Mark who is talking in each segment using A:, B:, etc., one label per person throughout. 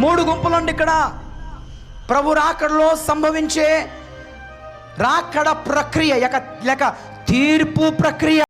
A: మూడు గుంపులండి ఇక్కడ. ప్రభు రాకడలో సంభవించే రాకడ ప్రక్రియ లేక తీర్పు ప్రక్రియ.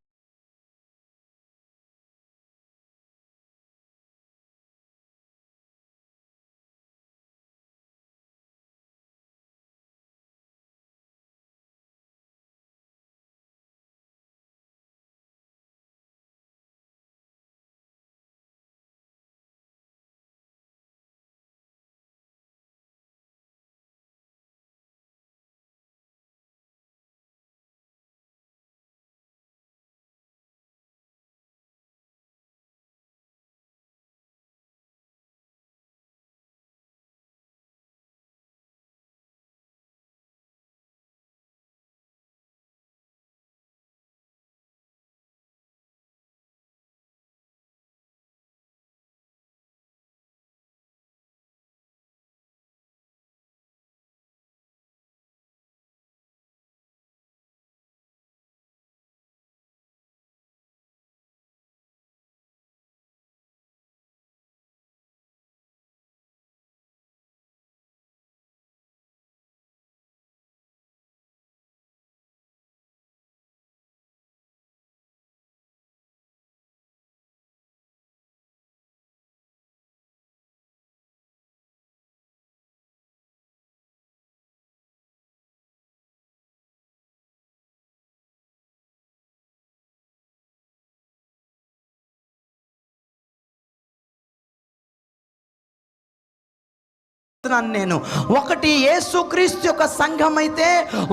A: నేను ఒకటి యేసుక్రీస్తు యొక్క సంఘం అయితే,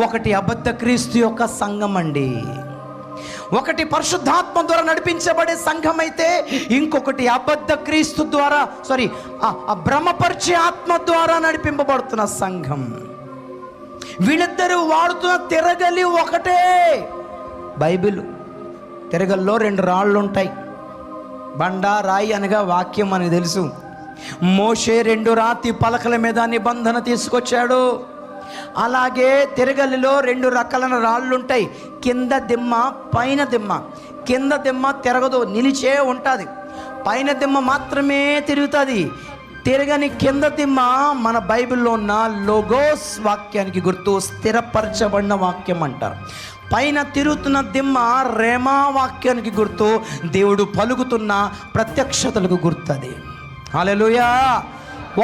A: ఒకటి అబద్ధ క్రీస్తు యొక్క సంఘం అండి. ఒకటి పరిశుద్ధాత్మ ద్వారా నడిపించబడే సంఘం అయితే, ఇంకొకటి అబద్ధ క్రీస్తు ద్వారా భ్రమపరిచే ఆత్మ ద్వారా నడిపింపబడుతున్న సంఘం. వీళ్ళిద్దరూ వాడుతున్న తిరగలి ఒకటే బైబిల్. తిరగల్లో 2 రాళ్ళు ఉంటాయి. బండ రాయి అనగా వాక్యం అని తెలుసు. మోషే 2 రాతి పలకల మీద నిబంధన తీసుకొచ్చాడు. అలాగే తిరగలిలో 2 రకాల రాళ్ళు ఉంటాయి. కింద దిమ్మ, పైన దిమ్మ. కింద దిమ్మ తిరగదు, నిలిచే ఉంటుంది. పైన దిమ్మ మాత్రమే తిరుగుతుంది. తిరగని కింద దిమ్మ మన బైబిల్లో ఉన్న లోగోస్ వాక్యానికి గుర్తు, స్థిరపరచబడిన వాక్యం అంటారు. పైన తిరుగుతున్న దిమ్మ రేమా వాక్యానికి గుర్తు, దేవుడు పలుకుతున్న ప్రత్యక్షతలకు గుర్తుంది. హల్లెలూయా.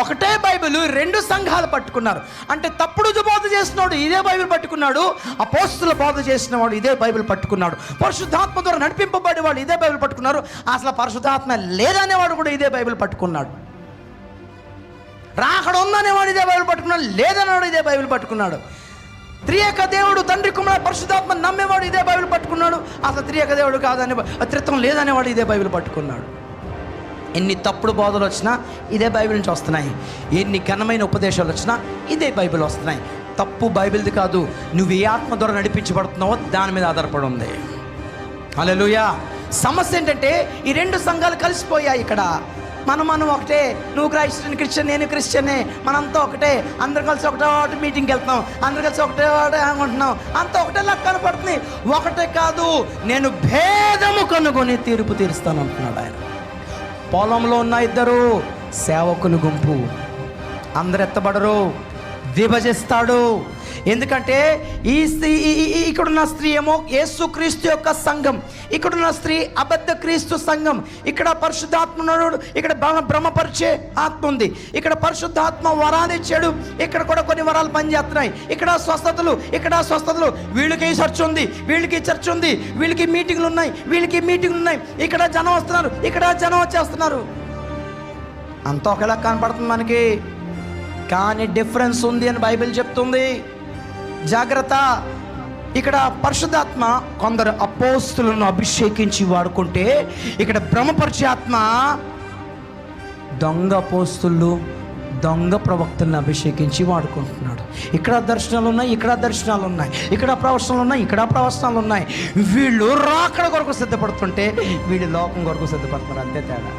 A: ఒకటే బైబిల్ 2 సంఘాలు పట్టుకున్నారు. అంటే తప్పుడు బోధ చేసినవాడు ఇదే బైబిల్ పట్టుకున్నాడు, అపోస్తుల బోధ చేసినవాడు ఇదే బైబిల్ పట్టుకున్నాడు, పరిశుద్ధాత్మ ద్వారా నడిపింపబడేవాడు ఇదే బైబిల్ పట్టుకున్నారు, అసలు పరిశుద్ధాత్మ లేదనేవాడు కూడా ఇదే బైబిల్ పట్టుకున్నాడు, రాకడ ఉందనేవాడు ఇదే బైబిల్ పట్టుకున్నాడు, లేదనేవాడు ఇదే బైబిల్ పట్టుకున్నాడు, త్రియేక దేవుడు తండ్రి కుమార పరిశుద్ధాత్మ నమ్మేవాడు ఇదే బైబిల్ పట్టుకున్నాడు, అసలు త్రియేక దేవుడు కాదనే త్రిత్వం లేదనేవాడు ఇదే బైబిల్ పట్టుకున్నాడు. ఎన్ని తప్పుడు బోధలు వచ్చినా ఇదే బైబిల్ నుంచి వస్తున్నాయి. ఎన్ని ఘనమైన ఉపదేశాలు వచ్చినా ఇదే బైబిల్ వస్తున్నాయి. తప్పు బైబిల్ది కాదు, నువ్వు ఏ ఆత్మ ద్వారా నడిపించబడుతున్నావో దాని మీద ఆధారపడి ఉంది. హల్లెలూయా. సమస్య ఏంటంటే ఈ 2 సంఘాలు కలిసిపోయాయి. ఇక్కడ మనం ఒకటే, నువ్వు క్రిస్టియన్ నేను క్రిస్టియనే, మనంతా ఒకటే, అందరు కలిసి ఒకటే మీటింగ్కి వెళ్తున్నాం, అందరు కలిసి ఒకటే ఉంటున్నాం, అంతా ఒకటే లాగా కనపడుతుంది. ఒకటే కాదు, నేను భేదము కనుగొని తీర్పు తీరుస్తాను అంటున్నాడు ఆయన. పొలంలో ఉన్న 2 సేవకుల గుంపు, అందరు ఎత్తబడరు, విభజిస్తాడు. ఎందుకంటే ఇక్కడున్న స్త్రీ ఏమో యేసుక్రీస్తు యొక్క సంఘం, ఇక్కడున్న స్త్రీ అబద్ధ క్రీస్తు సంఘం. ఇక్కడ పరిశుద్ధాత్మ ఉన్నాడు, ఇక్కడ భ్రమపరిచే ఆత్మ ఉంది. ఇక్కడ పరిశుద్ధాత్మ వరాలు ఇచ్చాడు, ఇక్కడ కూడా కొన్ని వరాలు పనిచేస్తున్నాయి. ఇక్కడ స్వస్థతలు, వీళ్ళకి చర్చ్ ఉంది, వీళ్ళకి చర్చ్ ఉంది, వీళ్ళకి మీటింగ్లు ఉన్నాయి, వీళ్ళకి మీటింగ్లు ఉన్నాయి, ఇక్కడ జనం వస్తున్నారు, ఇక్కడ జనం వచ్చేస్తున్నారు. అంతా ఒకేలా కనపడుతుంది మనకి, కానీ డిఫరెన్స్ ఉంది అని బైబిల్ చెప్తుంది. జాగ్రత్త. ఇక్కడ పరిశుద్ధాత్మ కొందరు అపోస్తులను అభిషేకించి వాడుకుంటే, ఇక్కడ బ్రహ్మపరిచే ఆత్మ దొంగ అపోస్తులు, దొంగ ప్రవక్తలను అభిషేకించి వాడుకుంటున్నాడు. ఇక్కడ దర్శనాలు ఉన్నాయి, ఇక్కడ దర్శనాలు ఉన్నాయి, ఇక్కడ ప్రవచనాలు ఉన్నాయి, ఇక్కడ ప్రవచనాలు ఉన్నాయి. వీళ్ళు రాకడ కొరకు సిద్ధపడుతుంటే వీళ్ళు లోకం కొరకు సిద్ధపడుతున్నారు. అంతే తేడా.